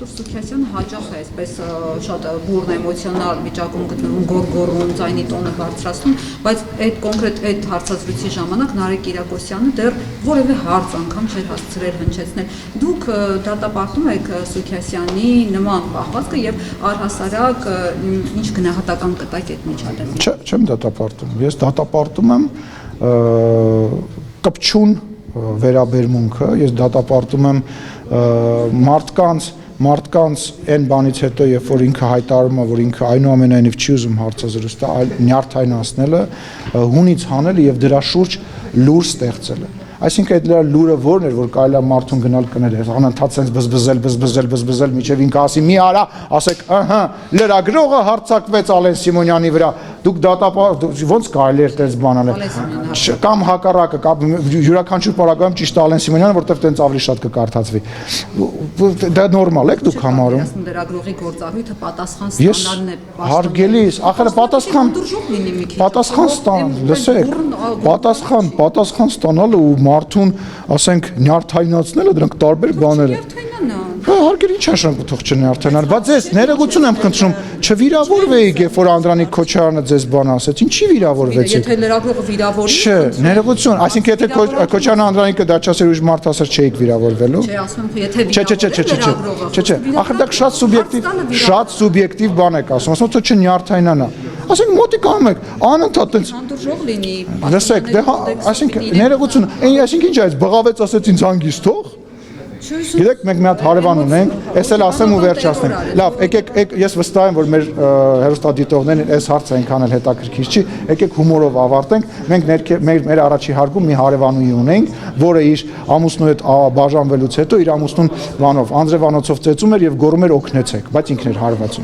Արտուր Սուքիասյանը հաճախ է այսպես շատ բուրն էմոցիոնալ վիճակում գտնվում, գոռգոռում, ձայնի տոնը բարձրացնում, բայց այդ կոնկրետ այդ հարցազրույցի ժամանակ Նարեկ Կիրակոսյանը դեռ որևէ հարց անգամ չէր հասցրել հնչեցնել։ Դուք դատապարտում եք Սուքիասյանի նման պահվածքը եւ առհասարակ ինչ գնահատական կտակ այդ միջադեպին։ Չեմ դատապարտում, ես դատապարտում եմ կպչուն վերաբերմունքը, ես դատապարտում եմ մարդկանց այն բանից հետո, երբ որ ինքը հայտարարում է, որ ինքը այնուամենայնիվ չի ուզում հարցազրույց, այլ նյարդայնացնելը, հունից հանելը եւ դրա շուրջ լուր ստեղծելը։ Այսինքն այդ լուրը որն էր, որ կարելի է մարդուն գնալ կնել, անընդհատ sense բզբզել, միջև ինքը ասի մի արա, ասեք, ըհը, լրագրողը հարձակվեց Ալեն Սիմոնյանի վրա, դուք ոնց կարելի էր այդպես բան անել, կամ հակառակը, յուրաքանչյուր պարագայում ճիշտ Ալեն Սիմոնյանը, որտեղ տենց ավելի շատ կկարդացվի, դա նորմալ եք դուք համարում։ Լրագրողի գործառույթը պատասխան ստանալն է։ Հարգելիս, ախր պատասխան ստան, լսեք, պատասխան ստանալը ու մարդուն, ասենք, նյարդայնացնելը դրանք տարբեր բաներ են։ Հարգելի ինչ աշխատանք թող չնյարդայնան, բայց ես ներողություն եմ խնդրում, չվիրավորվեիք, երբ որ Անդրանիկ Քոչարյանը ձեզ բան ասեց, ինչի վիրավորվեցիք։ Եթե լրագրողը վիրավորվի, չէ, ներողություն, այսինքն եթե Քոչարյանը Անդրանիկը դա չասեր ուժ մարդ ասեր չէիք վիրավորվելու։ Չէ, ասում եմ, եթե Չէ, ախր դա շատ սուբյեկտիվ բան եք ասում թե չնյարդայնանա։ Ասենք մոտիկանում եք, անընդհատ տենց հանդուրժող լինի։ Լսեք, այսինքն ներողություն, այսինքն ինչ է, այս բղավեց ասեց ինձ հանգիստ թող։ Գիտեք, մենք մի հատ հարևան ունենք, ես էլ ասեմ ու վերջացնենք։ Լավ, եկեք, ես վստահ եմ, որ մեր հեռուստադիտողներին այս հարցը այնքան էլ հետաքրքիր չի, եկեք հումորով ավարտենք։ Մենք մեր առաջի հարկում մի հարևանուհի ունենք, որը իր ամուսնու հետ բաժանվելուց հետո իր ամուսնուն բանով, անձրևանոցով ծեծում էր եւ գոռում էր օգնեցեք, բայց ինքն էր հարվածում։